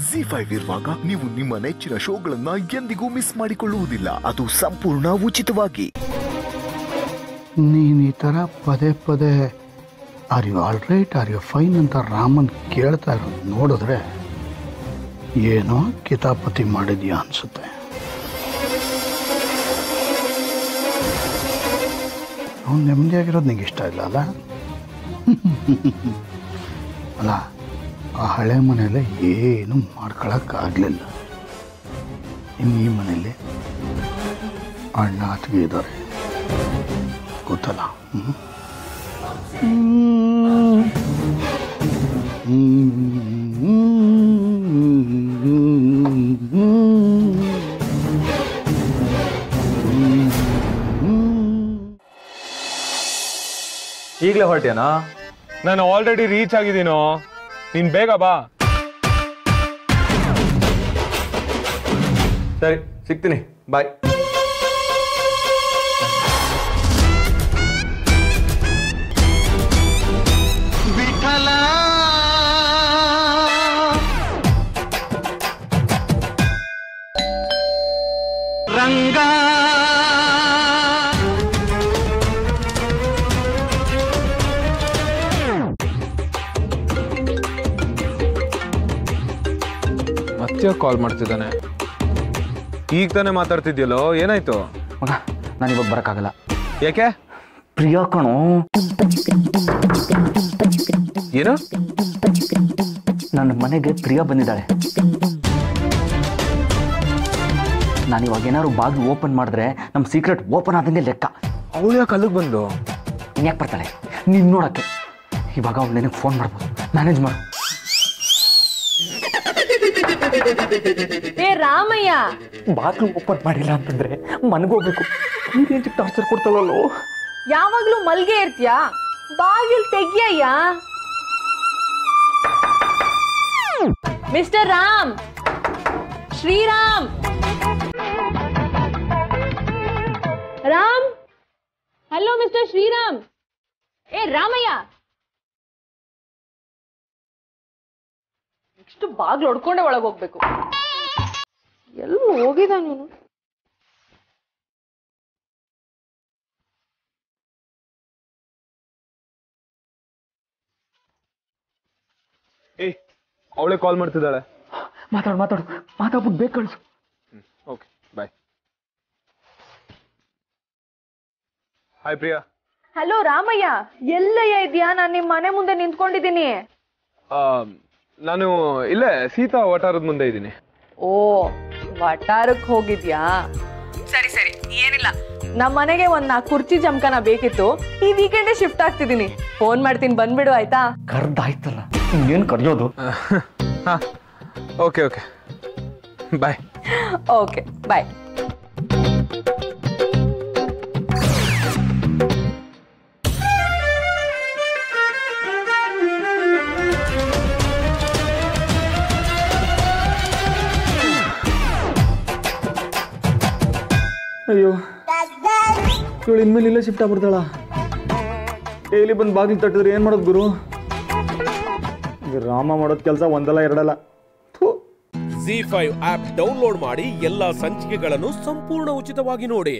ZEE5 ಇರುವಾಗ ನೀವು ನಿಮ್ಮ ನೆಚ್ಚಿನ ಶೋಗಳನ್ನ ಎಂದಿಗೂ ಮಿಸ್ ಮಾಡಿಕೊಳ್ಳುವುದಿಲ್ಲ. ಅದು ಸಂಪೂರ್ಣ ಉಚಿತವಾಗಿ. ನೀನು ಈ ಥರ ಪದೇ ಪದೇ are you all right, are you fine ಅಂತ ರಾಮನ್ ಕೇಳ್ತಾ ಇರೋದು ನೋಡಿದ್ರೆ ಏನೋ ಕಿತಾಪತಿ ಮಾಡಿದ್ಯಾ ಅನ್ಸುತ್ತೆ. ಅವ್ನು ನೆಮ್ಮದಿಯಾಗಿರೋದು ನಿಂಗೆ ಇಷ್ಟ ಇಲ್ಲ ಅಲ್ಲ? ಅಲ್ಲ, ಆ ಹಳೆ ಮನೆಯಲ್ಲೇ ಏನು ಮಾಡ್ಕೊಳಕ್ಕಾಗಲಿಲ್ಲ. ಇನ್ನು ಈ ಮನೆಯಲ್ಲಿ ಅಣ್ಣ ಅತ್ತಿಗೆ ಇದ್ದಾರೆ ಗೊತ್ತಲ್ಲ. ಈಗಲೇ ಹೊರಟೇನಾ? ನಾನು ಆಲ್ರೆಡಿ ರೀಚ್ ಆಗಿದ್ದೀನೋ. ನೀನ್ ಬೇಗ ಬಾ. ಸರಿ, ಸಿಗ್ತೀನಿ. ಬಾಯ್. ವಿಠಲ ರಂಗ ಮತ್ತೆ ಕಾಲ್ ಮಾಡ್ತಿದ್ದಾನೆ. ಈಗ ತಾನೇ ಮಾತಾಡ್ತಿದ್ಯಲ್ಲೋ, ಏನಾಯ್ತು? ಮಗ, ನಾನು ಇವಾಗ ಬರೋಕ್ಕಾಗಲ್ಲ. ಯಾಕೆ? ಪ್ರಿಯಾ ಕಣೋ. ಏನು? ನನ್ನ ಮನೆಗೆ ಪ್ರಿಯಾ ಬಂದಿದ್ದಾಳೆ. ನಾನು ಇವಾಗ ಏನಾದ್ರು ಬಾಗಿಲು ಓಪನ್ ಮಾಡಿದ್ರೆ ನಮ್ಮ ಸೀಕ್ರೆಟ್ ಓಪನ್ ಆದಂಗೆ ಲೆಕ್ಕ. ಅವಳು ಯಾಕೆ ಅಲ್ಲಿಗೆ ಬಂದು? ಇನ್ಯಾಕೆ ಬರ್ತಾಳೆ? ನೀನು ನೋಡೋಕ್ಕೆ. ಇವಾಗ ಅವಳು ನಿನಗೆ ಫೋನ್ ಮಾಡ್ಬೋದು. ಮ್ಯಾನೇಜ್ ಮಾಡು. ಏ ರಾಮಯ್ಯ, ಬಾಗಿಲು ಓಪನ್ ಮಾಡಿಲ್ಲ ಅಂತಂದ್ರೆ ಮನಗೋಗ್ಬೇಕು. ನೀರೇನ್ ಟಾರ್ಚರ್ ಕೊಡ್ತಾಳಲ್ಲೋ. ಯಾವಾಗ್ಲೂ ಮಲ್ಗೆ ಇರ್ತೀಯಾ? ಬಾಗಿಲ್ ತೆಗಿಯಯ್ಯ. Mister Ram, Sriram, Ram. Hello mister Sriram. ಏ ರಾಮಯ್ಯ, ನೆಕ್ಸ್ಟ್ ಬಾಗ್ಲು ಹೊಡ್ಕೊಂಡೆ ಒಳಗೆ ಹೋಗ್ಬೇಕು. ಎಲ್ಲೂ ಹೋಗಿದ ನೀನು? ಏಯ್, ಅವಳೇ ಕಾಲ್ ಮಾಡ್ತಿದ್ದಾಳೆ. ಮಾತಾಡ್ಬಿಟ್ಟು ಬೇಕು ಕಳಿಸು. ಓಕೆ, ಬಾಯ್. ಹಾಯ್ ಪ್ರಿಯಾ. ಹಲೋ ರಾಮಯ್ಯ, ಎಲ್ಲಯ್ಯ ಇದೆಯಾ? ನಾನು ನಿಮ್ಮ ಮನೆ ಮುಂದೆ ನಿಂತ್ಕೊಂಡಿದ್ದೀನಿ. ನಾನು ಇಲ್ಲೇ ಸೀತಾ ವಟಾರದ ಮುಂದೆ ಇದ್ದೀನಿ. ಓ, ವಟಾರಕ್ಕೆ ಹೋಗಿದ್ಯಾ? ಸರಿ ಸರಿ, ಏನಿಲ್ಲ. ನಮ್ಮ ಮನೆಗೆ ಒಂದ್ 4 ಕುರ್ಚಿ ಜಮಖಾನ ಬೇಕಿತ್ತು. ಈ ವೀಕೆಂಡೇ ಶಿಫ್ಟ್ ಆಗ್ತಿದ್ದೀನಿ. ಫೋನ್ ಮಾಡ್ತೀನಿ, ಬಂದ್ಬಿಡು ಆಯ್ತಾ? ಕರ್ದಾಯ್ತಲ್ಲ, ಇನ್ನೇನು ಕರೆಯೋದು? Okay okay, bye. Okay bye. ಅಯ್ಯೋ, ಇವಳು ಇನ್ಮೇಲೆ ಇಲ್ಲೇ ಶಿಫ್ಟ್ ಆಗ್ಬಿಡ್ತಾಳ. ಡೈಲಿ ಬಂದು ಬಾಗಿಲು ತಟ್ಟಿದ್ರೆ ಏನು ಮಾಡೋದು ಗುರು? ರಾಮ ಮಾಡೋದು ಕೆಲಸ ಒಂದಲ್ಲ ಎರಡಲ್ಲ. ZEE5 ಆಪ್ ಡೌನ್ಲೋಡ್ ಮಾಡಿ ಎಲ್ಲಾ ಸಂಚಿಕೆಗಳನ್ನು ಸಂಪೂರ್ಣ ಉಚಿತವಾಗಿ ನೋಡಿ.